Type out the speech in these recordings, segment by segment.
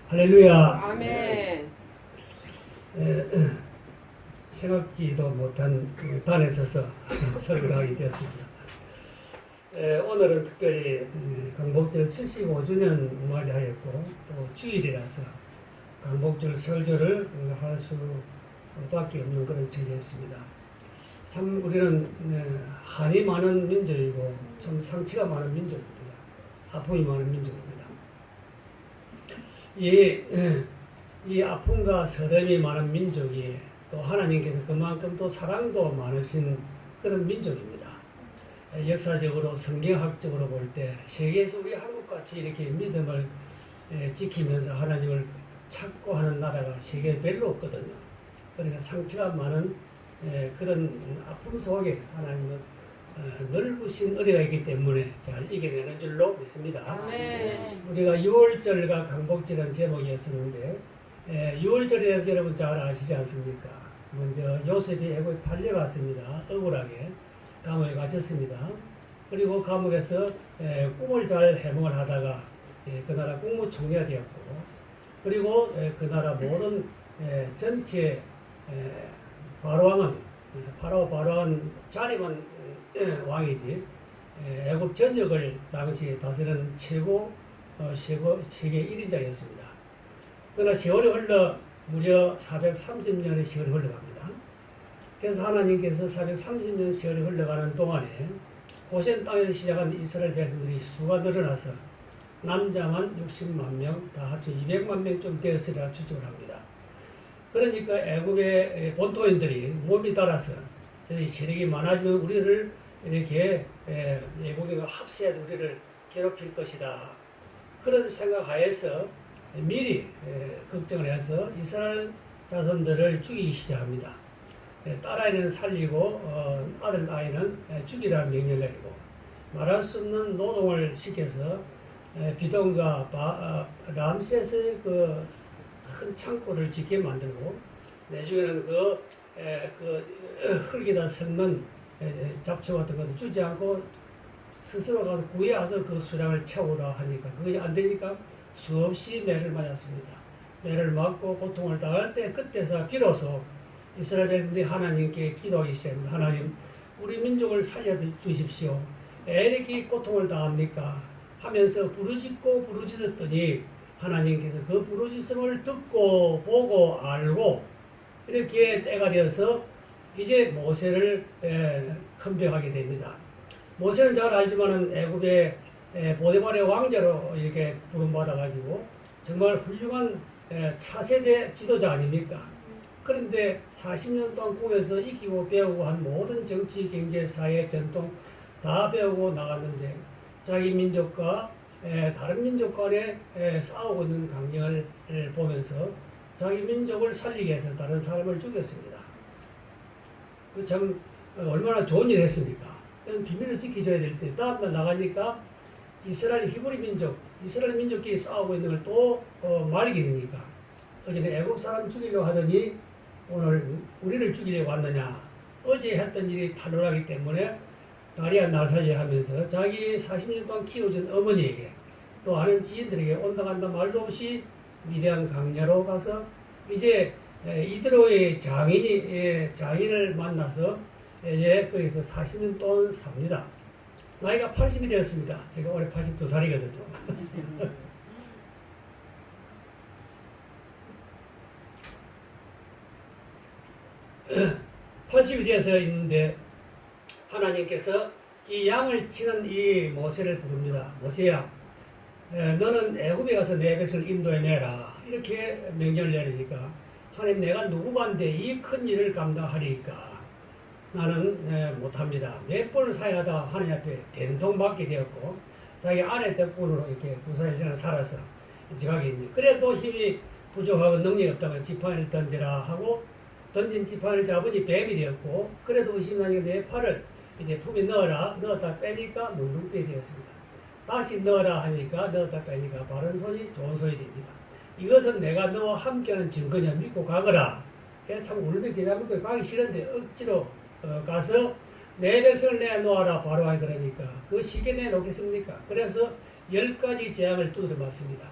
할렐루야. 아멘. 생각지도 못한 단에 서서 설교를 하게 되었습니다. 오늘은 특별히 강복절 75주년 맞이하였고 또 주일이라서 강복절 설교를 할 수밖에 없는 그런 처지였습니다. 참 우리는 한이 많은 민족이고 참 상처가 많은 민족입니다. 아픔이 많은 민족입니다. 이 아픔과 서름이 많은 민족이 또 하나님께서 그만큼 또 사랑도 많으신 그런 민족입니다. 역사적으로 성경학적으로 볼 때 세계에서 우리 한국같이 이렇게 믿음을 지키면서 하나님을 찾고 하는 나라가 세계에 별로 없거든요. 그러니까 상처가 많은 그런 아픔 속에 하나님은 넓으신 은혜가 있기 때문에 잘 이겨내는 줄로 믿습니다. 우리가 6월절과 강복절은 제목이었었는데 6월절에 대해서 여러분 잘 아시지 않습니까? 먼저 요셉이 애굽에 팔려갔습니다. 억울하게 감옥에 갇혔습니다. 그리고 감옥에서 꿈을 잘 해몽을 하다가 그 나라 국무총리가 되었고, 그리고 그 나라 모든 전체 바로왕은 바로왕은 자리만 왕이지 애굽 전역을 당시에 다스리는 최고 세계 1인자였습니다. 그러나 세월이 흘러 무려 430년의 세월이 흘러갑니다. 그래서 하나님께서 430년 세월이 흘러가는 동안에 고센 땅에서 시작한 이스라엘 백성들이 수가 늘어나서 남자만 60만 명, 다 합쳐 200만 명쯤 되었으리라 추측을 합니다. 그러니까 애굽의 본토인들이 몸이 달아서 저희 세력이 많아지면 우리를 이렇게 애국인과 합세해서 우리를 괴롭힐 것이다. 그런 생각하에서 미리 걱정을 해서 이스라엘 자손들을 죽이기 시작합니다. 딸아이는 살리고 아들 아이는 죽이라는 명령을 내리고 말할 수 없는 노동을 시켜서 비동과 람셋의 그 큰 창고를 짓게 만들고 내중에는 그 흙에다 섞는 잡초 같은 것도 주지 않고 스스로 가서 구해 와서 그 수량을 채우라 하니까 그것이 안 되니까 수없이 매를 맞았습니다. 매를 맞고 고통을 당할 때 그때서 비로소 이스라엘 백성들이 하나님께 기도하기 시작합니다. 하나님, 우리 민족을 살려주십시오. 왜 이렇게 고통을 당합니까? 하면서 부르짖었더니 하나님께서 그 부르짖음을 듣고 보고 알고 이렇게 때가 되어서 이제 모세를 헌병하게 됩니다. 모세는 잘 알지만은 애굽의 보디발의 왕자로 이렇게 부름받아가지고 정말 훌륭한 차세대 지도자 아닙니까? 그런데 40년 동안 꿈에서 익히고 배우고 한 모든 정치, 경제, 사회, 전통 다 배우고 나갔는데 자기 민족과 다른 민족 간에 싸우고 있는 광경을 보면서 자기 민족을 살리기 위해서 다른 사람을 죽였습니다. 그 참 얼마나 좋은 일을 했습니까? 그런 비밀을 지켜줘야 될 때 다음날 나가니까 이스라엘 히브리 민족, 이스라엘 민족끼리 싸우고 있는 걸 또 말기니까 어제는 애국 사람 죽이려고 하더니 오늘 우리를 죽이려고 왔느냐. 어제 했던 일이 탄로나기 때문에 다리야 날 살려 하면서 자기 40년 동안 키워준 어머니에게 또 아는 지인들에게 온당한다 말도 없이 위대한 강야로 가서 이제 이드로의 장인을 만나서 이제 거기서 40년 동안 삽니다. 나이가 80이 되었습니다. 제가 올해 82살이거든요. 80이 되어서 있는데 하나님께서 이 양을 치는 이 모세를 부릅니다. 모세야, 너는 애굽에 가서 내 백성을 인도해내라. 이렇게 명령을 내리니까 하나님, 내가 누구 반대 이 큰 일을 감당하리까? 나는 못합니다. 몇 번을 사역하다가 하나님 앞에 된통받게 되었고 자기 아내 덕분으로 이렇게 9살을 살아서 지각이 있니. 그래도 힘이 부족하고 능력이 없다면 지팡이를 던지라 하고 던진 지팡이를 잡으니 뱀이 되었고 그래도 의심나니까 내 팔을 이제 품에 넣었다 빼니까 문둥병이 되었습니다. 다시 넣어라 하니까 넣었다 빼니까 바른 손이 좋은 손이 됩니다. 이것은 내가 너와 함께하는 증거냐 믿고 가거라. 그냥 참 우리도 기다리고 가기 싫은데 억지로 가서 내 백성을 내놓아라 바로 하니 그러니까 그 쉽게 내놓겠습니까? 그래서 10가지 재앙을 두드려 맞습니다.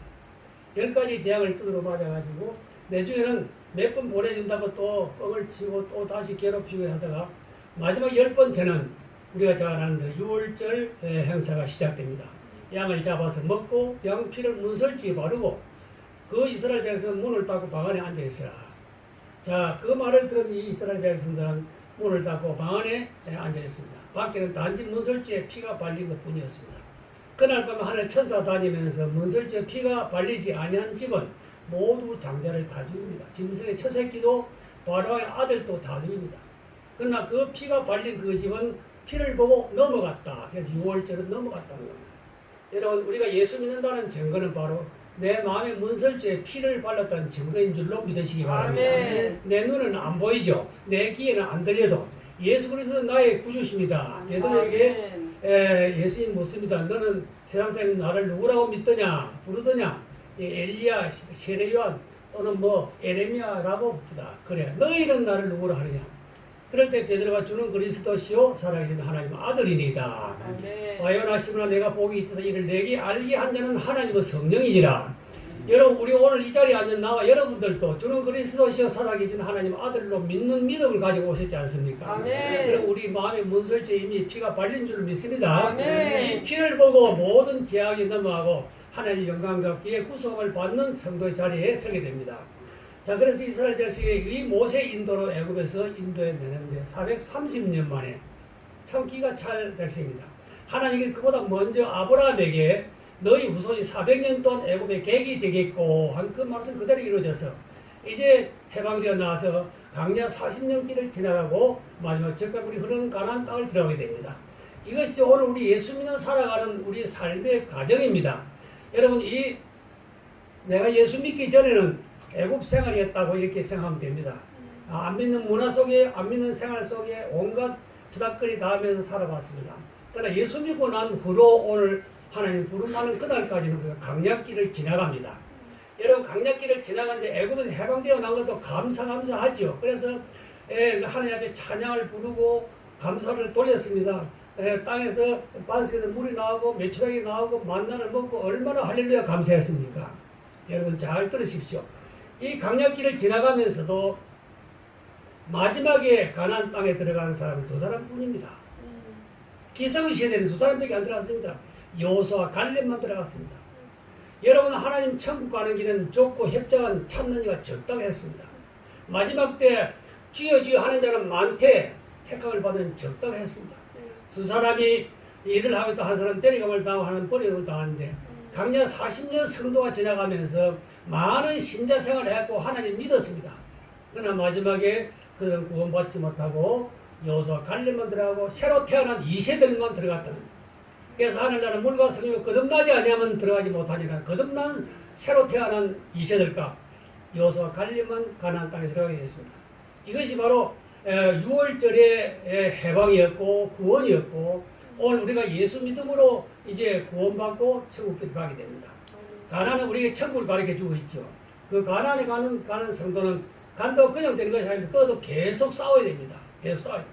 10가지 재앙을 두드러 맞아가지고 내중에는 몇 번 보내준다고 또 뻥을 치고 또 다시 괴롭히고 하다가 마지막 10번째는 우리가 잘 아는 유월절 행사가 시작됩니다. 양을 잡아서 먹고 양피를 문설주에 바르고 그 이스라엘 백성은 문을 닫고 방 안에 앉아 있으라. 자, 그 말을 들은 이 이스라엘 백성들은 문을 닫고 방 안에 앉아 있습니다. 밖에는 단지 문설주에 피가 발린 것 뿐이었습니다. 그날 밤에 하늘 천사 다니면서 문설주에 피가 발리지 아니한 집은 모두 장자를 다 죽입니다. 짐승의 첫 새끼도 바로왕의 아들도 다 죽입니다. 그러나 그 피가 발린 그 집은 피를 보고 넘어갔다. 그래서 6월절은 넘어갔다는 겁니다. 여러분, 우리가 예수 믿는다는 증거는 바로 내 마음의 문설주에 피를 발랐다는 증거인 줄로 믿으시기 바랍니다. 아멘. 내 눈은 안 보이죠. 내 귀에는 안 들려도 예수 그리스도는 나의 구주십니다. 얘들에게 예수님 묻습니다. 너는 세상 사람이 나를 누구라고 믿더냐 부르더냐? 엘리야, 세례요한 또는 뭐 에레미야라고 부르다. 그래, 너희는 나를 누구라 하느냐? 그럴 때 베드로가 주는 그리스도시요 살아계신 하나님 아들이니이다. 바요나시므나 내가 복이 있다. 이를 내게 알게 한 자는 하나님의 성령이니라. 여러분, 우리 오늘 이 자리에 앉은 나와 여러분들도 주는 그리스도시요 살아계신 하나님 아들로 믿는 믿음을 가지고 오셨지 않습니까? 그럼 우리 마음의 문설주에 이미 피가 발린 줄 믿습니다. 이 피를 보고 모든 죄악이 넘어가고 하나님의 영광과 기의 구속을 받는 성도의 자리에 서게 됩니다. 자, 그래서 이스라엘 백성이 이 모세 인도로 애굽에서 인도에 내는데 430년 만에 참 기가 찰 백성입니다. 하나님이 그보다 먼저 아브라함에게 너희 후손이 400년 동안 애굽의 객이 되겠고 한 그 말씀 그대로 이루어져서 이제 해방되어 나와서 광야 40년 길을 지나가고 마지막 적과물이 흐르는 가나안 땅을 들어가게 됩니다. 이것이 오늘 우리 예수 믿는 살아가는 우리 삶의 과정입니다. 여러분, 내가 예수 믿기 전에는 애굽 생활이었다고 이렇게 생각하면 됩니다. 안 믿는 문화 속에, 안 믿는 생활 속에 온갖 부닥거리 다 하면서 살아봤습니다. 그러나 예수 믿고 난 후로 오늘 하나님 부름하는 그날까지는 우리가 강약길을 지나갑니다. 여러분, 강약길을 지나가는데 애굽에서 해방되어 난 것도 감사하죠. 그래서 하나님 앞에 찬양을 부르고 감사를 돌렸습니다. 땅에서 반석에서 물이 나오고 메추라기 나오고 만나를 먹고 얼마나 할렐루야 감사했습니까? 여러분 잘 들으십시오. 이 강약길을 지나가면서도 마지막에 가나안 땅에 들어간 사람은 2사람뿐입니다. 기성시대는 2사람밖에 안 들어갔습니다. 여호수아와 갈렙만 들어갔습니다. 여러분, 하나님 천국 가는 길은 좁고 협착한 찾는 이가 적다고 했습니다. 마지막 때 주여 주여 하는 자는 많되 택함을 받은 적다고 했습니다. 두 사람이 일을 하고 있다 한 사람 때리감을 당하고 하는 버림을 당하는데 강야 40년 성도가 지나가면서 많은 신자 생활을 했고 하나님 믿었습니다. 그러나 마지막에 그들은 구원받지 못하고 여호수아 갈렙만 들어가고 새로 태어난 2세들만 들어갔다는 거예요. 그래서 하늘나라 물과 성령이 거듭나지 아니하면 들어가지 못하니라. 거듭난 새로 태어난 2세들과 여호수아 갈렙만 가나안 땅에 들어가게 됐습니다. 이것이 바로 6월절의 해방이었고 구원이었고 오늘 우리가 예수 믿음으로 이제 구원받고 천국에 가게 됩니다. 가나안은 우리에게 천국을 가르쳐주고 있죠. 그 가나안에 가는 성도는 간다고 그냥 되는 것이 아닙니다. 그것도 계속 싸워야 됩니다. 계속 싸워야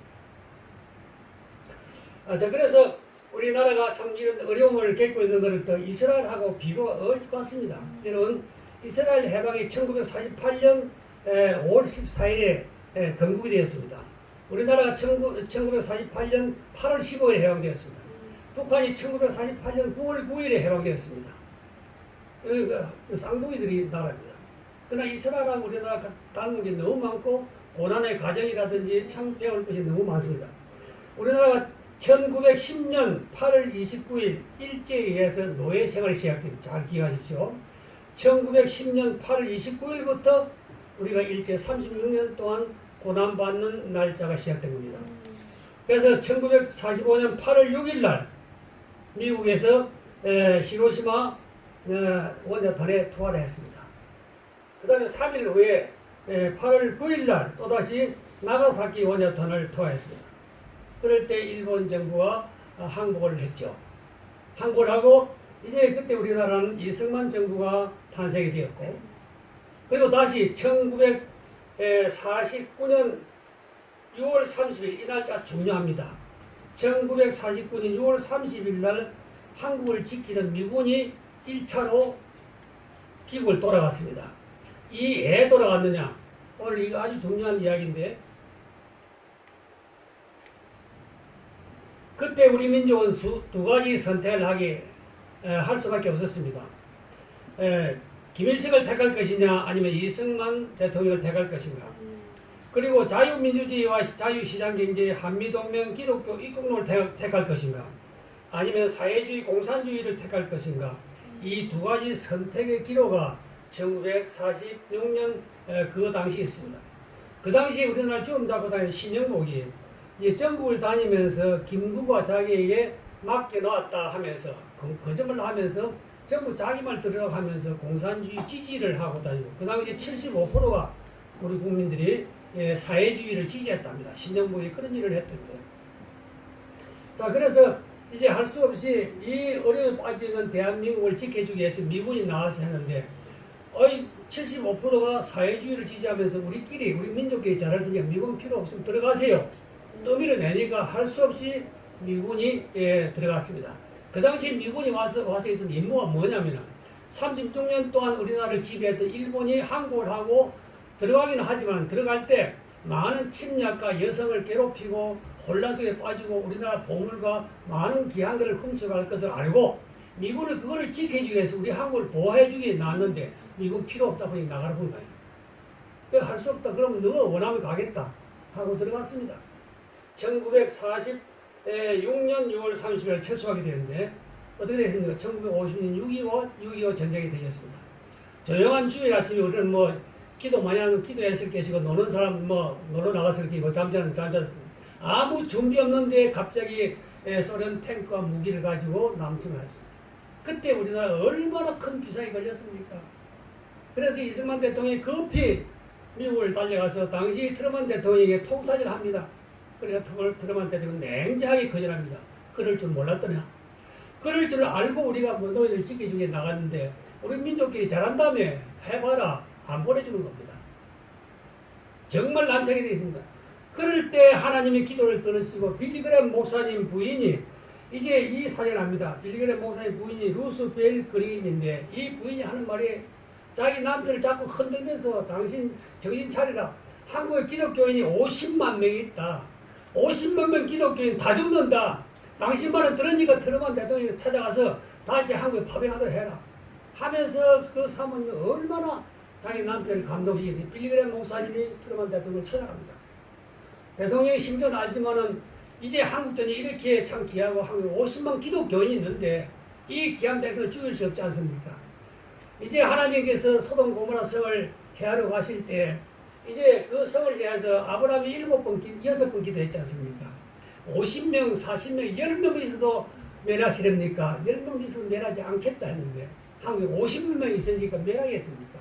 됩니다. 자, 그래서 우리나라가 참 이런 어려움을 겪고 있는 것을 또 이스라엘하고 비교가 어울릴 것 같습니다. 여러분, 이스라엘 해방이 1948년 5월 14일에 건국이 되었습니다. 우리나라가 1948년 8월 15일에 해방되었습니다. 북한이 1948년 9월 9일에 해방되었습니다. 쌍둥이들이 나라입니다. 그러나 이스라엘하고 우리나라가 닮은 게 너무 많고 고난의 과정이라든지 참 배울 것이 너무 많습니다. 우리나라가 1910년 8월 29일 일제에 의해서 노예 생활이 시작됩니다. 잘 기억하십시오. 1910년 8월 29일부터 우리가 일제 36년 동안 고난받는 날짜가 시작된 겁니다. 그래서 1945년 8월 6일 날 미국에서 히로시마 원자탄에 투하를 했습니다. 그 다음에 3일 후에 8월 9일 날 또다시 나가사키 원자탄을 투하했습니다. 그럴 때 일본 정부가 항복을 했죠. 항복을 하고 이제 그때 우리나라는 이승만 정부가 탄생이 되었고 그리고 다시 1949년 6월 30일 이 날짜 중요합니다. 1949년 6월 30일 날 한국을 지키는 미군이 1차로 기국을 돌아갔습니다. 이 왜 돌아갔느냐? 오늘 이거 아주 중요한 이야기인데, 그때 우리 민족은 두 가지 선택을 할 수밖에 없었습니다. 김일성을 택할 것이냐 아니면 이승만 대통령을 택할 것인가. 그리고 자유민주주의와 자유시장경제, 한미동맹, 기독교 입국론을 택할 것인가 아니면 사회주의, 공산주의를 택할 것인가. 이 두 가지 선택의 기로가 1946년 그 당시에 있습니다. 그 당시에 우리나라 주름 잡고 다니는 신영복이 전국을 다니면서 김구가 자기에게 맡겨놓았다 하면서 거짓말을 하면서 전부 자기 말 들으라고 하면서 공산주의 지지를 하고 다니고, 그 당시 75%가 우리 국민들이 사회주의를 지지했답니다. 신영복이 그런 일을 했던 거예요. 자, 그래서 이제 할 수 없이 이 어려움에 빠지는 대한민국을 지켜주기 위해서 미군이 나와서 했는데, 75%가 사회주의를 지지하면서 우리 민족끼리 잘할 테니까 미군 필요 없으면 들어가세요. 떠밀어내니까 할 수 없이 미군이 들어갔습니다. 그 당시 미군이 와서 했던 임무가 뭐냐면 36년 동안 우리나라를 지배했던 일본이 항복을 하고 들어가기는 하지만 들어갈 때 많은 침략과 여성을 괴롭히고 혼란 속에 빠지고 우리나라 보물과 많은 귀한들을 훔쳐갈 것을 알고 미군은 그거를 지켜주기 위해서 우리 한국을 보호해주기 위해 나왔는데 미군 필요 없다고 나가라 본 거예요. 할 수 없다. 그러면 너가 원하면 가겠다 하고 들어갔습니다. 1946년 6월 30일 철수하게 되는데 어떻게 됐습니까? 1950년 6.25 전쟁이 되셨습니다. 조용한 주일 아침에 우리는 기도 많이 하는 기도했을 것이고 노는 사람 놀러 나갔을 것이고 잠자는 아무 준비 없는데 갑자기 소련 탱크와 무기를 가지고 남침을 했습니다. 그때 우리나라 얼마나 큰 비상이 걸렸습니까? 그래서 이승만 대통령이 급히 미국을 달려가서 당시 트루먼 대통령에게 통사진을 합니다. 그래서 트루먼 대통령은 냉정하게 거절합니다. 그럴 줄 몰랐더냐. 그럴 줄 알고 우리가 너희들 지켜주기 위해 나갔는데 우리 민족끼리 잘한다며 해봐라. 안 보내주는 겁니다. 정말 난처하게 되어 있습니다. 그럴 때 하나님의 기도를 들으시고 빌리그램 목사님 부인이 이제 이 사연을 합니다. 빌리그램 목사님 부인이 루스 벨 그림인데 이 부인이 하는 말이 자기 남편을 자꾸 흔들면서 당신 정신 차리라. 한국에 기독교인이 50만 명이 있다. 50만 명 기독교인 다 죽는다. 당신 말은 들으니까 트루먼 대통령이 찾아가서 다시 한국에 파병하도록 해라. 하면서 그 사모님이 얼마나 자기 남편을 감동시키는지 빌리그램 목사님이 트루먼 대통령을 찾아갑니다. 대통령이 심지어는 알지만은 이제 한국전이 이렇게 참 귀하고 한국에 50만 기독교인이 있는데 이 귀한 백성을 죽일 수 없지 않습니까? 이제 하나님께서 소돔 고모라 성을 해하러 가실 때 이제 그 성을 대해서 아브라함이 6번 기도했지 않습니까? 50명, 40명, 10명 있어도 멸하시렵니까? 10명 있어도 멸하지 않겠다 했는데 한국에 50명 있으니까 멸하겠습니까?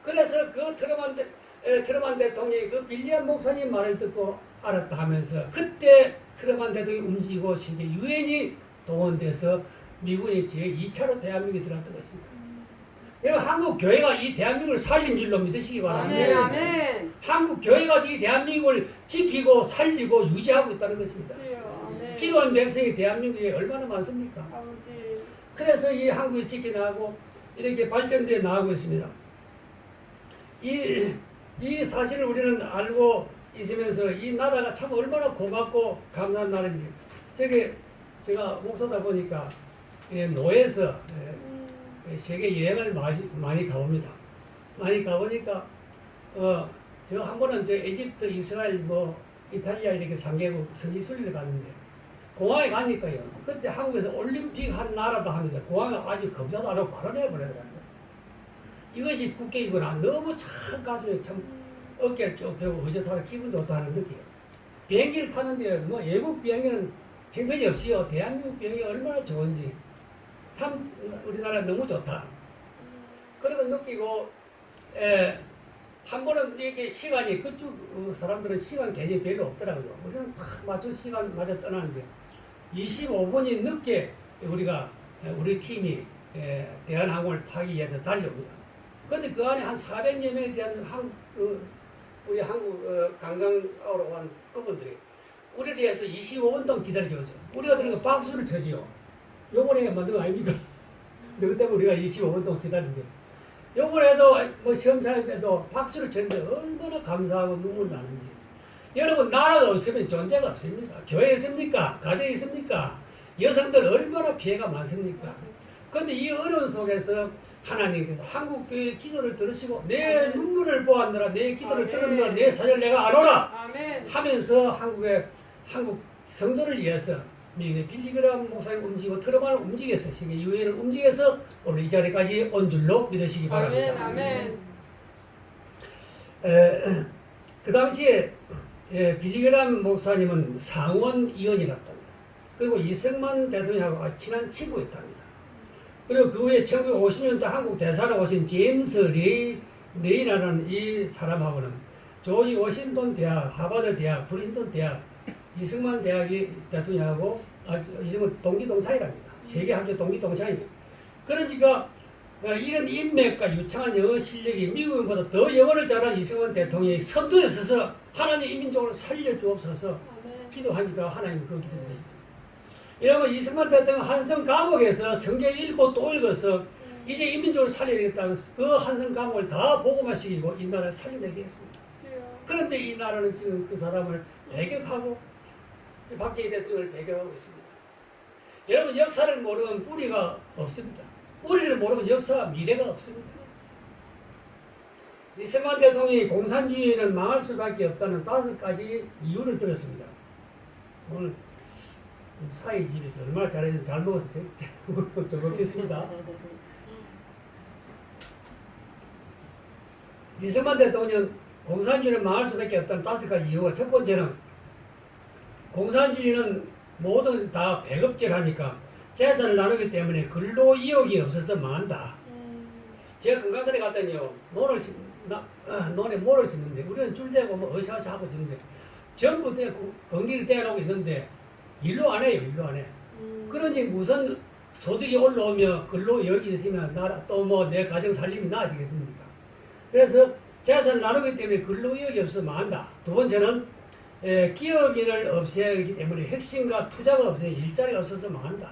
그래서 그 트루먼 대통령이 그 빌리엄 목사님 말을 듣고 알았다 하면서 그때 트루먼 대통령이 움직이고 세계 유엔이 동원돼서 미군이 제2차로 대한민국에 들어왔던 것입니다. 여러분 한국 교회가 이 대한민국을 살린 줄로 믿으시기 바랍니다. 아멘. 한국 교회가 이 대한민국을 지키고 살리고 유지하고 있다는 것입니다. 기도한 백성이 대한민국에 얼마나 많습니까? 아버지. 그래서 이 한국이 지켜나가고 이렇게 발전되어 나가고 있습니다. 이 사실을 우리는 알고 있으면서 이 나라가 참 얼마나 고맙고 감사한 나라인지. 제가 목사다 보니까 노예에서 세계 여행을 많이 가봅니다. 많이 가보니까 저 한 번은 에집트, 이스라엘, 이탈리아 이렇게 3개국 선지 순례를 갔는데 공항에 가니까요. 그때 한국에서 올림픽 한 나라다 하면서 공항에 아주 검사도 안 하고 바로 내버리더라고요. 이것이 국격이구나. 너무 참 가슴에 참 어깨를 쭉 펴고 의젓하고 기분 좋다는 느낌. 비행기를 타는데 외국 비행기는 형편이 없이요. 대한민국 비행기 얼마나 좋은지 참 우리나라 너무 좋다. 그런 거 느끼고 한 번은 이게 시간이 그쪽 사람들은 시간 개념이 별로 없더라고요. 우리는 딱 맞춘 시간 맞아 떠나는데 25분이 늦게 우리 팀이 대한항공을 타기 위해서 달려옵니다. 그런데 그 안에 한 400여 명에 대한 우리 한국 관광하러 온 그분들이 우리를 위해서 25분 동안 기다려줘서 우리가 들은 거 박수를 쳐지요. 요번에 만든 거 아닙니까? 근데 그때 우리가 25분 동안 기다리는데 요걸 해도 뭐 시험차릴 때도 박수를 쳤는데 얼마나 감사하고 눈물 나는지. 여러분 나라가 없으면 존재가 없습니다. 교회 있습니까? 가정이 있습니까? 여성들 얼마나 피해가 많습니까? 그런데 이 어려운 속에서 하나님께서 한국교회 기도를 들으시고 내 눈물을 보았느라 내 기도를 들었느라 내 사절 내가 안오라 하면서 한국 성도를 위해서 미국의 빌리그람 목사님 움직이고 트럼프를 움직여서 지금 유엔을 움직여서 오늘 이 자리까지 온 줄로 믿으시기 바랍니다. 아멘. 그 당시에 빌리그람 목사님은 상원의원이었답니다. 그리고 이승만 대통령하고 친한 친구였답니다. 그리고 그 후에 1950년대 한국 대사로 오신 제임스 레이라는 이 사람하고는 조지 워싱턴 대학, 하버드 대학, 프린스턴 대학, 이승만 대학이 대통령하고 이승만 동기동창이랍니다. 세계 학교 동기동창이에요. 그러니까 이런 인맥과 유창한 영어 실력이 미국보다 더 영어를 잘한 이승만 대통령이 선두에 서서 하나님 이민족을 살려주옵소서 기도하니까 하나님이 그 기도를 하셨다. 이러면 이승만 대통령 한성 감옥에서 성경 읽고 또 읽어서 이제 이민족을 살려야겠다는 그 한성 감옥을 다 보고만 시키고 이 나라를 살려내게 했습니다. 그런데 이 나라는 지금 그 사람을 배격하고 박정희 대통령을 배격하고 있습니다. 여러분 역사를 모르면 뿌리가 없습니다. 뿌리를 모르면 역사와 미래가 없습니다. 이승만 대통령이 공산주의는 망할 수밖에 없다는 5가지 이유를 들었습니다. 오늘 사이 집에서 얼마나 잘했는지 잘 먹어서 좀 먹겠습니다. 이승만 대통령 공산주의는 망할 수밖에 없다는 5가지 이유가 첫 번째는 공산주의는 모든 다 배급제를 하니까 재산을 나누기 때문에 근로이욕이 없어서 망한다. 제가 금강산에 갔더니요 논에 모를 심는데 우리는 줄대고 뭐 어시아시 하고 있는데 전부 엉덩이를 떼어놓고 있는데 일로 안 해요. 일로 안 해. 그러니 우선 소득이 올라오면 근로이욕이 있으면 나라 또 뭐 내 가정 살림이 나아지겠습니까? 그래서 재산을 나누기 때문에 근로이욕이 없어서 망한다. 두 번째는 기업인을 없애기 때문에 핵심과 투자가 없으니 일자리가 없어서 망한다.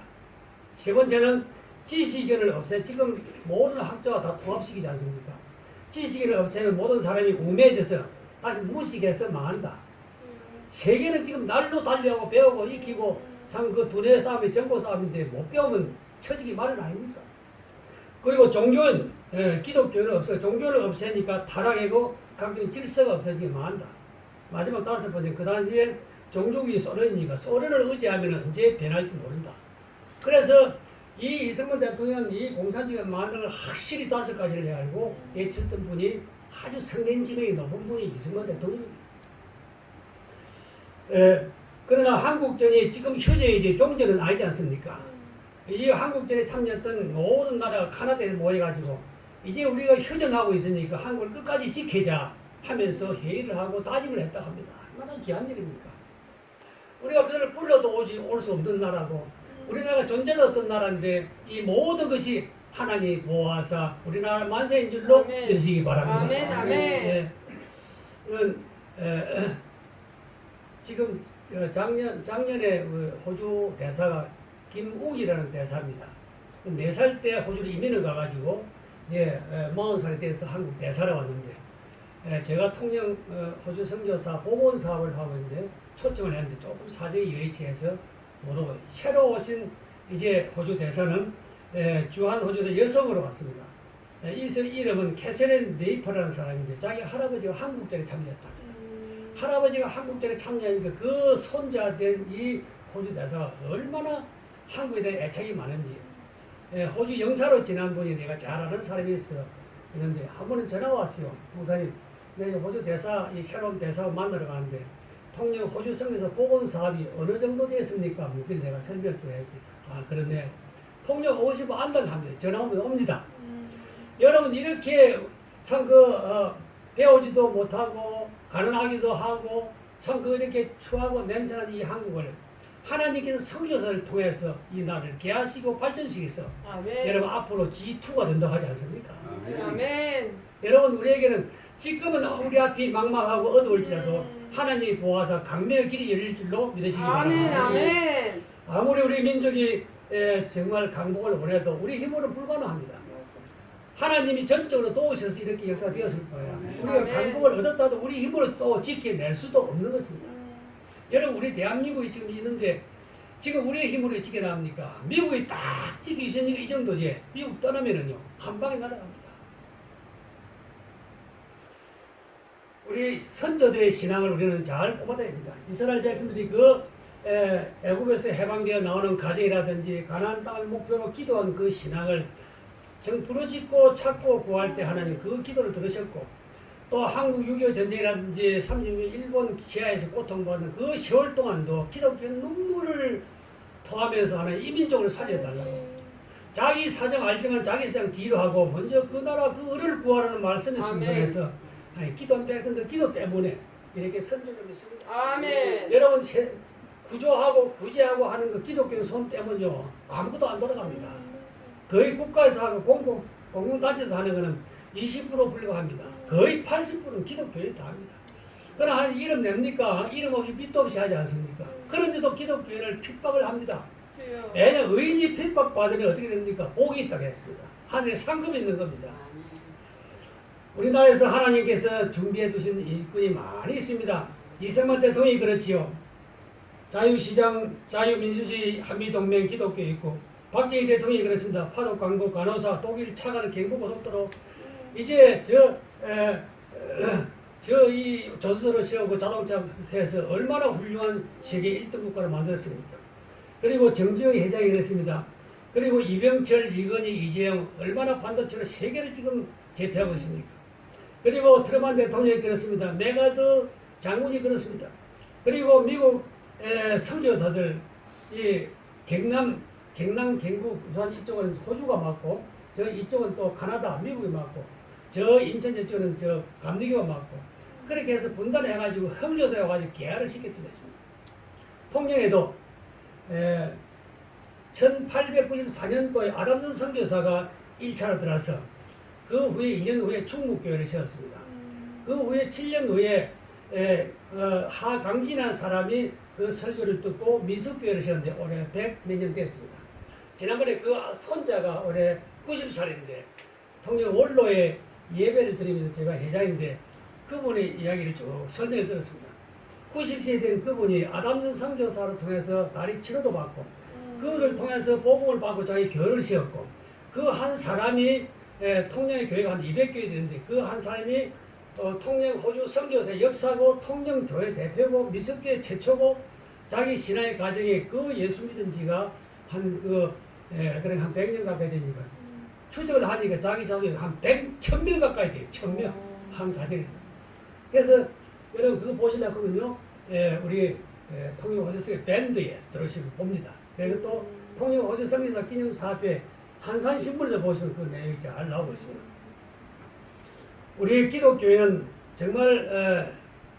세 번째는 지식인을 없애 지금 모든 학자가 다 통합시키지 않습니까? 지식인을 없애면 모든 사람이 우매해져서 다시 무식해서 망한다. 세계는 지금 날로 달려가고 배우고 익히고 참 그 두뇌 싸움이 정보 싸움인데 못 배우면 처지기 마련 아닙니까? 그리고 종교는 기독교를 없애 종교를 없애니까 타락이고 각종 질서가 없어지게 망한다. 마지막 5번째 그 당시에 종족이 소련이니까 소련을 의지하면 언제 변할지 모른다. 그래서 이 이승만 대통령 이 공산주의가 망하는 걸 확실히 5가지를 알고 예측했던 분이 아주 성견지명이 높은 분이 이승만 대통령입니다. 그러나 한국전이 지금 휴전이지 종전은 아니지 않습니까? 이 한국전에 참여했던 모든 나라가 카나다에 모여가지고 이제 우리가 휴전하고 있으니까 한국을 끝까지 지키자 하면서 회의를 하고 다짐을 했다고 합니다. 얼마나 귀한 일입니까? 우리가 그들을 불러도 올 수 없는 나라고 우리나라가 존재도 없던 나라인데 이 모든 것이 하나님 보호하사 우리나라 만세인 줄로 믿으시기 바랍니다. 아멘, 아멘. 지금 작년에 호주 대사가 김욱이라는 대사입니다. 4살 때 호주로 이민을 가가지고 이제 40살이 돼서 한국 대사로 왔는데 제가 통영 호주 선교사 보건 사업을 하고 있는데 초청을 했는데 조금 사정이 여의치해서 모르고 새로 오신 이제 호주 대사는 주한 호주의 여성으로 왔습니다. 이 이름은 캐서린 네이퍼라는 사람인데 자기 할아버지가 한국전에 참여했다. 할아버지가 한국전에 참여하니까 그 손자된 이 호주 대사가 얼마나 한국에 대한 애착이 많은지 호주 영사로 지난 분이 내가 잘 아는 사람이 있는데 한 번은 전화가 왔어요. 목사님 내가 호주 대사 이 새로운 대사를 만나러 가는데 통영 호주 성에서 보건 사업이 어느 정도 됐습니까? 묻길래 내가 설명을 좀 했지. 아 그렇네. 통영 50원 안당합니다. 전화 오면 옵니다. 여러분 이렇게 참 배우지도 못하고 가난하기도 하고 참 이렇게 추하고 냄새나는 이 한국을 하나님께서 선교사를 통해서 이 나라를 개하시고 발전시켜서 여러분 앞으로 G2가 된다고 하지 않습니까? 아멘. 여러분 우리에게는 지금은 우리 앞이 막막하고 어두울지라도 하나님이 보아서 강매의 길이 열릴 줄로 믿으시기 바랍니다. 아멘. 아무리 우리 민족이 정말 강복을 원해도 우리 힘으로 불가능합니다. 하나님이 전적으로 도우셔서 이렇게 역사되었을 거예요. 우리가 아멘. 강국을 얻었다도 우리 힘으로 또 지켜낼 수도 없는 것입니다. 여러분 우리 대한민국이 지금 있는데 지금 우리의 힘으로 지켜납니까? 미국이 딱 지키시니까 이 정도지. 미국 떠나면은요 한 방에 날아갑니다. 우리 선조들의 신앙을 우리는 잘 뽑아야 됩니다. 이스라엘 백성들이 애굽에서 해방되어 나오는 가정이라든지 가나안 땅을 목표로 기도한 그 신앙을 정 부르짖고 찾고 구할 때 하나님 그 기도를 들으셨고 또 한국 6.25 전쟁이라든지 36년 일본 지하에서 고통받는 그 세월 동안도 기독교는 눈물을 토하면서 하나님 이민족을 살려달라고 자기 사정 알지만 자기 사정 뒤로 하고 먼저 그 나라 그 을을 구하라는 말씀에 순종해서 기도한 백성들 기도 때문에 이렇게 선조를 믿습니다. 아멘. 여러분 구조하고 구제하고 하는 그 기독교 손 때문요 아무것도 안 돌아갑니다. 거의 국가에서 하고 공공단체에서 하는 거는 20% 불과합니다. 거의 80%는 기독교에 다 합니다. 그러나 이름 냅니까? 이름 없이 빛도 없이 하지 않습니까? 그런데도 기독교인을 핍박을 합니다. 왜냐하면 의인이 핍박받으면 어떻게 됩니까? 복이 있다고 했습니다. 하늘에 상급이 있는 겁니다. 우리나라에서 하나님께서 준비해 두신 일꾼이 많이 있습니다. 이승만 대통령이 그렇지요. 자유시장, 자유민주주의, 한미동맹, 기독교 있고 박정희 대통령이 그랬습니다. 파독 광고, 간호사, 독일 차가는 경부고속도로 이제 이 조선으로 세우고 자동차 해서 얼마나 훌륭한 세계 1등 국가를 만들었습니까? 그리고 정주영 회장이 그랬습니다. 그리고 이병철, 이건희, 이재용 얼마나 반도체로 세계를 지금 제패하고 있습니까? 그리고 트럼프 대통령이 그렇습니다. 메가드 장군이 그렇습니다. 그리고 미국 선교사들 이 경남, 경북, 부산 이쪽은 호주가 맞고 저 이쪽은 또 카나다, 미국이 맞고 저 인천 저쪽은 저 감리교가 맞고 그렇게 해서 분단해가지고 협력되어가지고 계약을 시켰습니다. 통영에도 1894년도에 아담슨 선교사가 1차로 들어서 그 후에 2년 후에 충무교회를 세웠습니다. 그 후에 7년 후에 하강진이라는 사람이 그 설교를 듣고 미숙교회를 세웠는데 올해 100몇 년 됐습니다. 지난번에 그 손자가 올해 90살인데 통영 원로에 예배를 드리면서 제가 회장인데 그분의 이야기를 쭉 설명을 들었습니다. 90세 된 그분이 아담슨 선교사를 통해서 다리 치료도 받고 그를 통해서 복음을 받고 자기 교회를 세웠고 그 한 사람이 통영의 교회가 한 200교회 되는데 그 한 사람이 통영 호주 선교사의 역사고 통영교회 대표고 미숙교회 최초고 자기 신앙의 과정에 그 예수 믿은 지가 한 100년 가까이 되니까 추적을 하니까 자기 자손이 한 1000명 가까이 돼요. 1000명 한 가정에. 그래서 여러분 그거 보시려고 하면요 우리 통영 호주성의 밴드에 들어오시면 봅니다. 그리고 또 통영 호주 선교사 기념사업회 한산신문에도 보시면 그 내용이 잘 나오고 있습니다. 우리 기독교회는 정말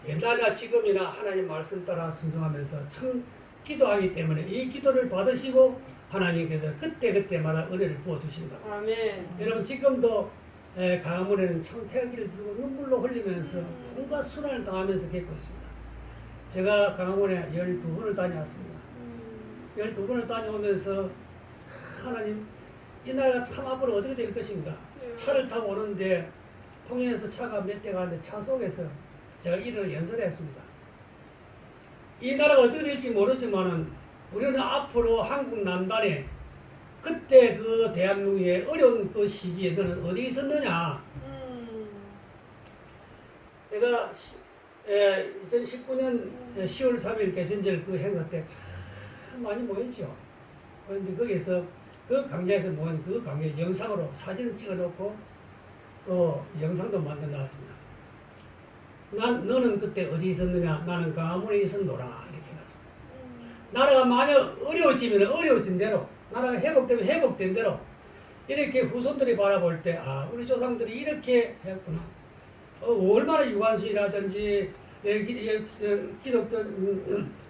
옛날이나 지금이나 하나님 말씀 따라 순종하면서 참 기도하기 때문에 이 기도를 받으시고 하나님께서 그때그때마다 은혜를 부어주신다. 아멘. 여러분 지금도 강화문에는 청태기를 들고 눈물로 흘리면서 온갖 순환을 당하면서 겪고 있습니다. 제가 강화문에 12번을 다녀왔습니다. 12번을 다녀오면서 하나님 이 나라가 참 앞으로 어떻게 될 것인가. 차를 타고 오는데 통영에서 차가 몇 대가 가는데 차 속에서 제가 이를 연설을 했습니다. 이 나라가 어떻게 될지 모르지만은 우리는 앞으로 한국 남단에 그때 그 대한민국의 어려운 그 시기에 너는 어디 있었느냐. 내가 2019년 10월 3일 개천절 그 행사 때 참 많이 모였죠. 그런데 거기에서 그 강좌에서 모인 그 강좌 영상으로 사진을 찍어놓고 또 영상도 만들어 놨습니다. 너는 그때 어디 있었느냐? 나는 강화문에 있었노라. 이렇게 해놨습니다. 나라가 만약 어려워지면 어려워진 대로, 나라가 회복되면 회복된 대로, 이렇게 후손들이 바라볼 때, 아, 우리 조상들이 이렇게 했구나. 얼마나 유관순이라든지, 기독교,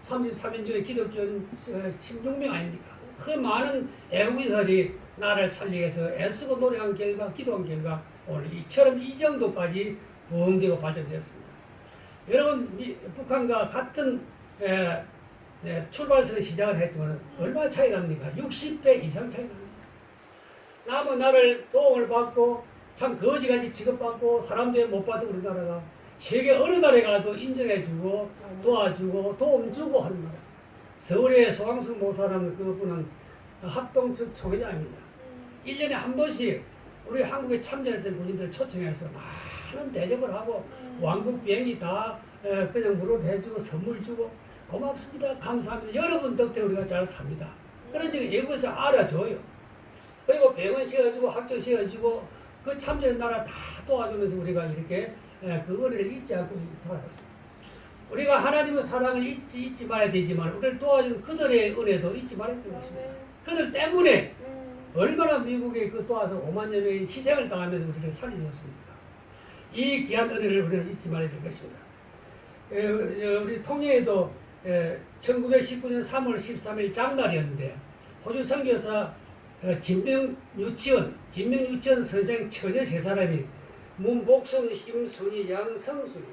33인조의 기독교 16명 아닙니까? 그 많은 애국인들이 나라를 살리기 위해서 애쓰고 노력한 결과, 기도한 결과, 오늘 이처럼 이 정도까지 부흥되고 발전되었습니다. 여러분, 북한과 같은 출발선을 시작을 했지만 얼마나 차이 납니까? 60배 이상 차이 납니다. 남은 나를 도움을 받고 참 거지같이 취급받고 사람들이 못 받은 우리나라가 세계 어느 나라에 가도 인정해주고 도와주고 도움 주고 하는 나라. 서울의 소강성 목사라는 그분은 합동측 총회장입니다. 1년에 한 번씩 우리 한국에 참전했던 군인들 초청해서 많은 대접을 하고 왕복 비행기 다 그냥 무료로 해주고 선물 주고 고맙습니다. 감사합니다. 여러분 덕분에 우리가 잘 삽니다. 그러니까 외국에서 알아줘요. 그리고 병원 씌워주고 학교 씌워주고 그 참전한 나라 다 도와주면서 우리가 이렇게 그 은혜를 잊지 않고 살아가죠. 우리가 하나님의 사랑을 잊지 말아야 되지만 우리를 도와준 그들의 은혜도 잊지 말아야 되는 것입니다. 그들 때문에 얼마나 미국에 그 도와서 5만여 명이 희생을 당하면서 우리를 살려줬습니까? 이 귀한 은혜를 우리는 잊지 말아야 될 것입니다. 우리 통영에도 1919년 3월 13일 장날이었는데 호주 선교사 진명유치원 선생 처녀 세 사람이 문복순, 임순희, 양성순이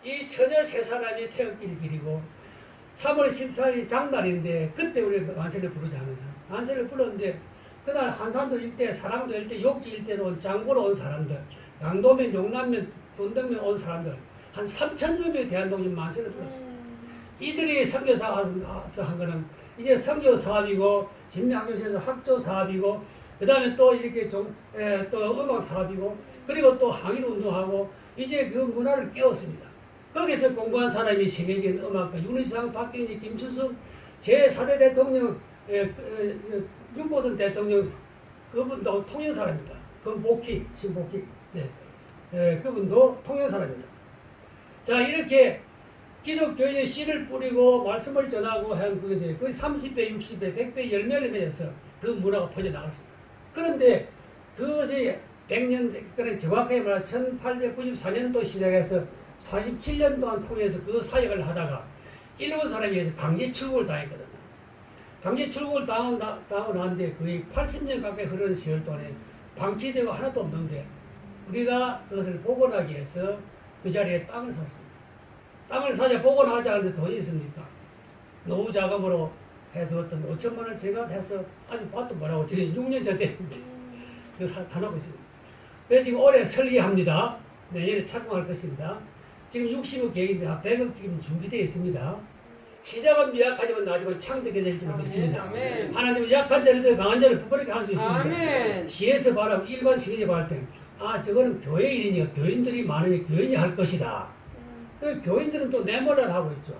이 처녀 세 사람이 태극기를 기리고 3월 14일 장날인데 그때 우리 만세를 부르자 하면서 만세를 불렀는데 그날 한산도 일대, 사랑도 일대, 욕지 일대로 온 장보러 온 사람들, 양도면, 용남면, 돈덕면 온 사람들 한 3,000여 명의 대한독립 만세를 불렀습니다. 이들이 선교사에서 한 거는 이제 선교 사업이고 진명학교에서 학조 사업이고 그 다음에 또 이렇게 또 음악 사업이고 그리고 또 항일운동하고 이제 그 문화를 깨웠습니다. 거기서 공부한 사람이 세계적인 음악가 윤희상, 박경지, 김춘숙, 제4대 대통령 윤보선 대통령 그분도 통영 사람입니다. 그건 복희, 신복희. 그분도 통영 사람입니다. 자, 이렇게 기독교의 씨를 뿌리고 말씀을 전하고 한 그게 그 30배, 60배, 100배 열매를 맺어서 그 문화가 퍼져나갔습니다. 그런데 그것이 100년, 그러니까 정확하게 말하면 1894년도 시작해서 47년 동안 통해서 그 사역을 하다가 일본 사람에 의해서 강제 출국을 당했거든요. 강제 출국을 당하고 나는데 거의 80년 가까이 흐르는 시절 동안에 방치되고 하나도 없는데 우리가 그것을 복원하기 위해서 그 자리에 땅을 샀습니다. 땅을 사자 복원하지 않는데 돈이 있습니까? 노후 자금으로 해두었던 5천만 원 제가 해서 아주 밭도 뭐라고 지금 6년 전에 타놓고 있습니다. 그래서 지금 올해 설계합니다. 내년에 착공할 것입니다. 지금 60억 계획인데 100억 지금 준비되어 있습니다. 시작은 미약하지만 나중에 창대게 될 줄 믿습니다. 하나님은 약한 자를 강한 자를 부끄럽게 할 수 있습니다. 아멘. 시에서 바라보고 일반 시민이 바랄 때 저거는 교회 일이니까 교인들이 많으니 교인이 할 것이다. 그 교인들은 또 내몰라를 하고 있죠.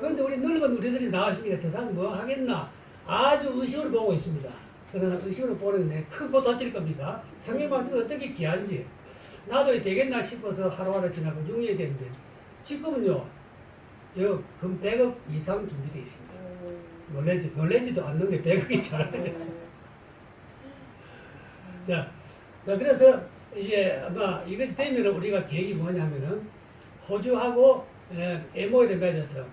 그런데 우리 늙은 우리들이 나가시니까 대단히 뭐 하겠나 아주 의식을 보고 있습니다. 그러나 의식을 보는데 크고 다칠 겁니다. 성경 말씀이 어떻게 귀한지 나도 되겠나 싶어서 하루하루 지나고 6년이 됐는데 지금은요 금 100억 이상 준비되어 있습니다. 놀래지도 않는데 100억이 잘하더라고요. 자, 그래서 이제 아마 이것이 되면 우리가 계획이 뭐냐면은 호주하고 MOU를 맺어서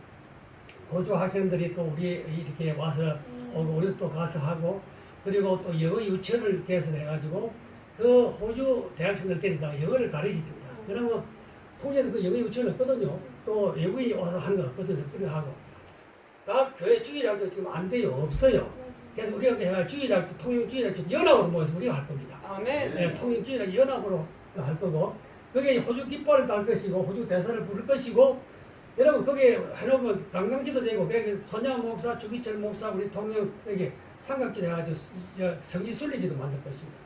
호주 학생들이 또 우리 이렇게 와서 오고 우리 또 가서 하고 그리고 또 영어 유치원을 개설해가지고 그 호주 대학생들 데리다가 영어를 가르칩니다. 그러면 통영에서 그 영어 유치원 없거든요. 또 외국인이 와서 하는 거 없거든요. 그래 하고 각 교회 주일학교 지금 안 돼요. 없어요. 그래서 우리가 해가 주일학교, 통영 주일학교 연합으로 모여서 우리가 할 겁니다. 아멘. 네, 통영 주일학교 연합으로 할 거고 그게 호주 깃발을 달 것이고 호주 대사를 부를 것이고 여러분 거기에 해놓으면 관광지도 되고 거기 손양 목사, 주기철 목사 우리 통영 여기 삼각지대 해가지고 성지 순례지도 만들 것입니다.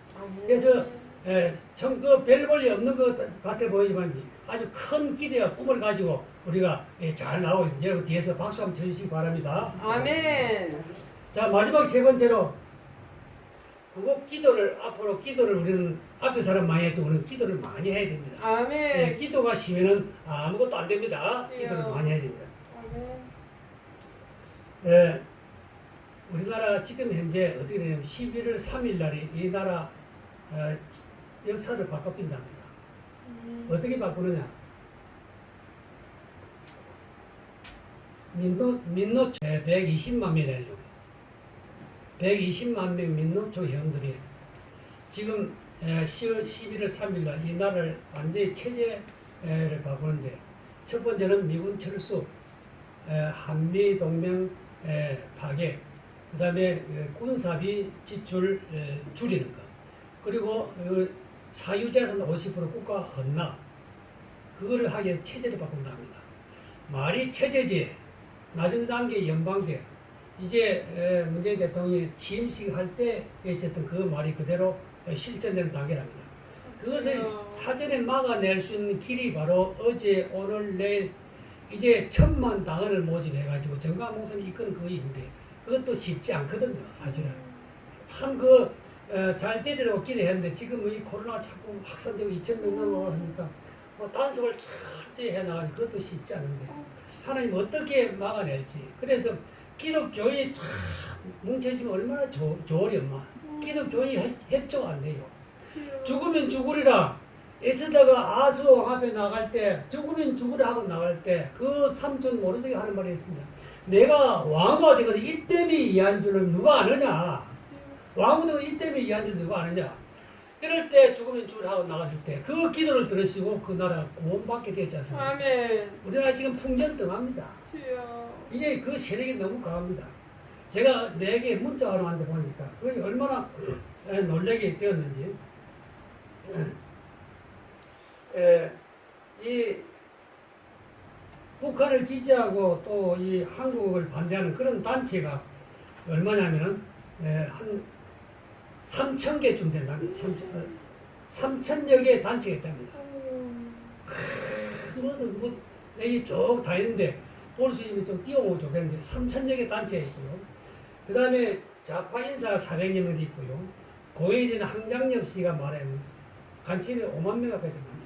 그래서 그 별 볼일 없는 것 같아 보이지만 아주 큰 기대와 꿈을 가지고 우리가 잘 나오고 있습니다. 여러분 뒤에서 박수 한번 쳐주시기 바랍니다. 아멘. 자, 마지막 세 번째로 구국 기도를 앞으로 기도를 우리는 앞에 사람 많이 해도 우리는 기도를 많이 해야 됩니다. 아멘. 기도가 쉬면은 아무것도 안 됩니다. 기도를 많이 해야 됩니다. 아멘. 우리나라 지금 현재 어떻게 되냐면 11월 3일 날이 이 나라 역사를 바꿔빈답니다. 어떻게 바꾸느냐? 민노초 120만 명이에요. 120만 명 민노초 회원들이 지금 11월 3일 날 이 나라를 완전히 체제를 바꾸는데 첫 번째는 미군 철수, 한미 동맹 파괴, 그 다음에 군사비 지출 줄이는 것, 그리고 사유재산 50% 국가 헌납 그거를 하기에 체제를 바꾼다 합니다. 말이 체제제, 낮은 단계 연방제. 이제 문재인 대통령이 취임식 할 때 어쨌든 그 말이 그대로 실천되는 단계랍니다. 그것을 사전에 막아낼 수 있는 길이 바로 어제, 오늘, 내일 이제 1,000만 당원을 모집해가지고 정강 목사님 이끄는 그거인데 그것도 쉽지 않거든요, 사실은. 참 잘 되리라고 기대했는데 지금 이 코로나 자꾸 확산되고 2,000명 넘어가고 하니까 뭐 단속을 철저히 해나가니 그것도 쉽지 않은데 하나님 어떻게 막아낼지. 그래서 기독교인이 참 뭉쳐지면 얼마나 좋으련만 기독교인이 협조가 안 돼요. 죽으면 죽으리라 애쓰다가 아수왕 앞에 나갈 때 죽으면 죽으리라 하고 나갈 때 그 삼촌 모르게 하는 말이 있습니다. 내가 왕후가 되거든 이때미 이해한 줄은 누가 아느냐. 왕후가 이때미 이해한 줄은 누가 아느냐. 이럴 때 죽으면 죽으리라 하고 나갔을 때 그 기도를 들으시고 그 나라 구원받게 되지 않습니까? 아멘. 우리나라 지금 풍년등합니다. 주여. 이제 그 세력이 너무 강합니다. 제가 내게 문자가 왔는데 보니까 그게 얼마나 놀라게 되었는지 이 북한을 지지하고 또 이 한국을 반대하는 그런 단체가 얼마냐면은 한 3,000개쯤 된답니다. 3,000여 개의 단체가 있답니다. 뭐 여기 쭉 다니는데 볼 수 있으면 좀 띄워보면 좋겠는데 3,000여 개 단체가 있고요. 그 다음에 좌파 인사가 400여 있고요. 고혜진 황장엽 씨가 말하면 간첩이 5만 명 가까이 됩니다.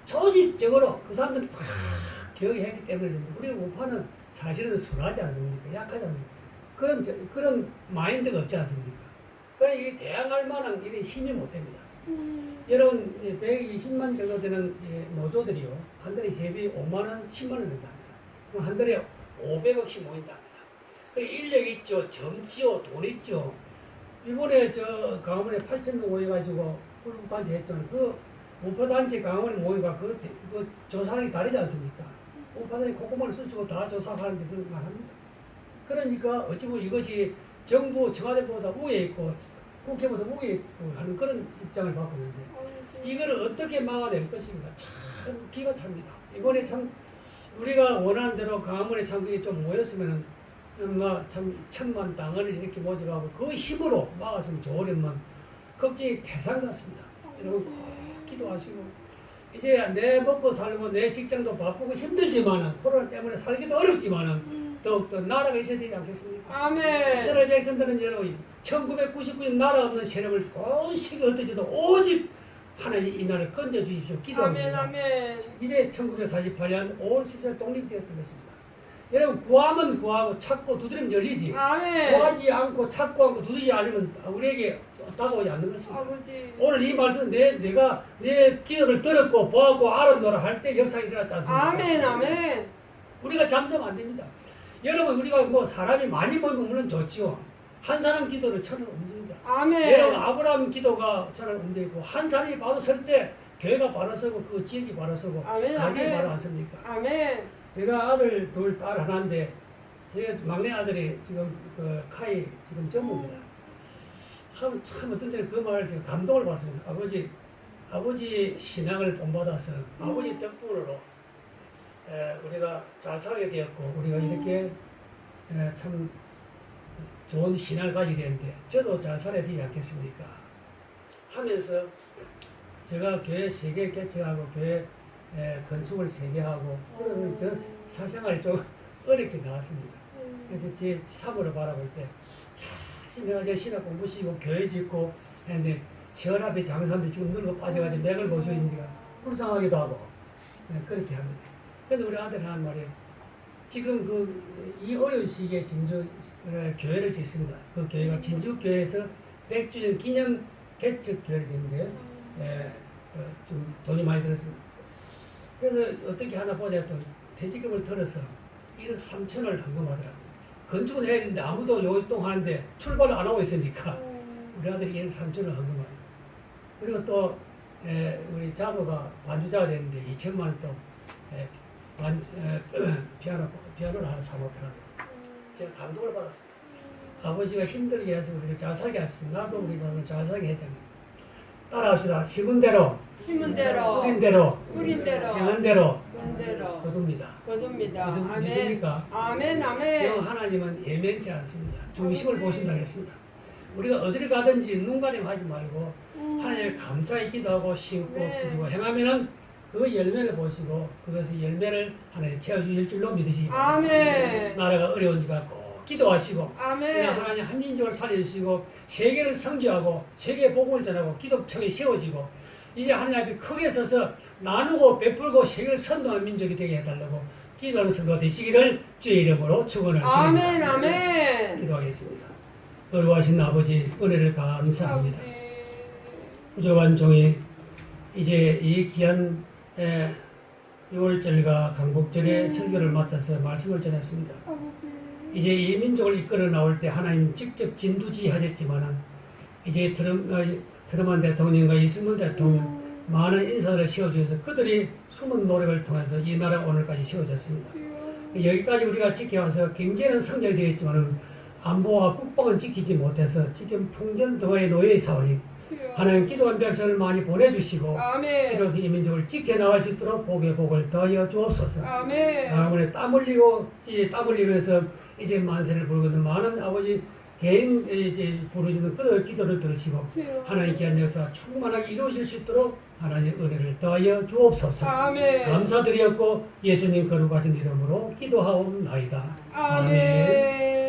조직적으로 그 사람들 다 기억이 했기 때문에 우리 우파는 사실은 순하지 않습니까? 약하지 않습니까? 그런 마인드가 없지 않습니까? 그러니까 이 대항할 만한 일이 힘이 못 됩니다. 여러분 120만 정도 되는 노조들이요. 한 달에 회비 5만 원, 10만 원 낸답니다. 그럼 한 달에 500억씩 모인답니다. 그 인력 있죠, 점지요, 돈 있죠. 이번에 저 강화문에 8,000명 모여가지고 불국단체 했잖아요. 그 우파단체 강화문에 모여가 그 조사하는 게 다르지 않습니까? 우파단체 콧구멍을 쑤시고 다 조사하는데 그런 말 합니다. 그러니까 어찌 보면 이것이 정부 청와대보다 위에 있고 국회보다 위에 있고 하는 그런 입장을 갖고 있는데 이거를 어떻게 막아낼 것인가 참 기가 찹니다. 이번에 참 우리가 원하는 대로 강화문에 참석이 좀 모였으면은 참 1,000만 당원을 이렇게 모집하고 그 힘으로 막았으면 좋으련만 걱정이 태산 같습니다. 여러분 꼭 기도하시고 이제 내 먹고 살고 내 직장도 바쁘고 힘들지만은 코로나 때문에 살기도 어렵지만은 더욱더 나라가 있어야 되지 않겠습니까? 아멘. 이스라엘 백성들은 여러분 1999년 나라 없는 세력을 온 세계 어떠지도 오직 하나님 이 나라를 건져 주십시오. 기도합니다. 아멘. 아멘. 이제 1948년 5월 10일 독립되었던 것입니다. 여러분 구하면 구하고 찾고 두드리면 열리지. 아멘. 구하지 않고 찾고 않고 두드리지 않으면 우리에게 다가오지 않는 것입니다. 아버지. 오늘 이 말씀은 내가 내 기도를 들었고 보았고 알았노라 할 때 역사가 일어났지 않습니까? 아멘. 아멘. 우리가 잠자면 안 됩니다. 여러분 우리가 뭐 사람이 많이 모이면 물론 좋지요. 한 사람 기도를 천을 움직입니다. 아멘. 여러분 아브라함 기도가 천을 움직이고 한 사람이 바로 설 때 교회가 바로 서고 그 지역이 바로 서고 아멘, 가정이 아멘. 바로 안 섭니까? 아멘. 제가 아들 둘, 딸 하나인데 제 막내 아들이 지금 그 카이 지금 전무입니다. 참 어떤 때는 그 말을 제가 감동을 받습니다. 아버지 신앙을 본받아서 아버지 덕분으로 우리가 잘 살게 되었고 우리가 이렇게 참 좋은 신앙을 가지게 되는데 저도 잘 살아야 되지 않겠습니까? 하면서 제가 교회 3개 개척하고 교회 건축을 3개 하고 그러면 저 사생활이 좀 어렵게 나왔습니다. 그래서 제 사모를 바라볼 때 내가 저 신학 공부시고 교회 짓고 했는데 혈압이 장사람들이 지금 늙어 빠져가지고 맥을 보셔 있니까 불쌍하기도 하고 그렇게 합니다. 그런데 우리 아들 하는 말이 지금 이 어려운 시기에 진주 교회를 짓습니다. 그 교회가 진주교회에서 100주년 기념 개척 교회를 짓는데 좀 돈이 많이 들었습니다. 그래서 어떻게 하나 보자 또 퇴직금을 들어서 1억 3천을 헌금하더라고요. 건축은 해야 되는데 아무도 요일동 하는데 출발을 안 하고 있으니까 우리 아들이 1억 3천을 헌금하고 그리고 또 우리 자보가 반주자가 됐는데 2천만 원 또 피아노를 하나 사놓더라고요. 제가 감동을 받았습니다. 아버지가 힘들게 해서 우리를 잘 살게 했습니다. 나도 우리 가족을 잘 살게 했잖아요. 따라합시다. 심은 대로, 힘은 대로 뿌린 대로, 뿌린 대로 행한 대로 본 대로 거둡니다. 거둡니다. 아멘. 믿습니까? 아멘. 영 아멘. 하나님은 예면치 않습니다. 중심을 보신다 했습니다. 우리가 어디를 가든지 눈가림 하지 말고 하나님을 감사히 기도하고 심고 네. 그리고 행하면은 그 열매를 보시고 그것의 열매를 하나님 채워주실 줄로 믿으시기 바랍니다. 아멘. 나라가 어려운지가 꼭 기도하시고 아멘. 하나님 한 민족을 살려주시고 세계를 성교하고 세계 복음을 전하고 기독청이 세워지고 이제 하나님 앞에 크게 서서 나누고 베풀고 세계를 선동하는 민족이 되게 해달라고 기도하는 성도가 되시기를 주의 이름으로 축원을 아멘. 드립니다. 아멘. 기도하겠습니다. 거룩하신 아버지 은혜를 감사합니다. 아버지. 부족한 종이 이제 이 귀한 6월절과 강복절의 설교를 맡아서 말씀을 전했습니다. 아버지. 이제 이 민족을 이끌어 나올 때 하나님 직접 진두지하셨지만은 이제 트럼프 대통령과 이승만 대통령 많은 인사들을 세워주셔서 그들이 숨은 노력을 통해서 이 나라가 오늘까지 세워졌습니다. 여기까지 우리가 지켜와서 경제는 성장이 되었지만은 안보와 국방은 지키지 못해서 지금 풍전등화에 놓여 있사오니 하나님 기도한 백성을 많이 보내주시고 아멘. 이렇게 이 민족을 지켜나갈 수 있도록 복의 복을 더하여 주옵소서. 아멘. 아버지 땀 흘리면서 이제 만세를 부르거든 많은 아버지 개인 이제 부르시는 그런 기도를 들으시고 하나님 귀한 역사가 충만하게 이루어질 수 있도록 하나님 은혜를 더하여 주옵소서. 아멘. 감사드렸고 예수님 거룩하신 이름으로 기도하옵나이다. 아멘.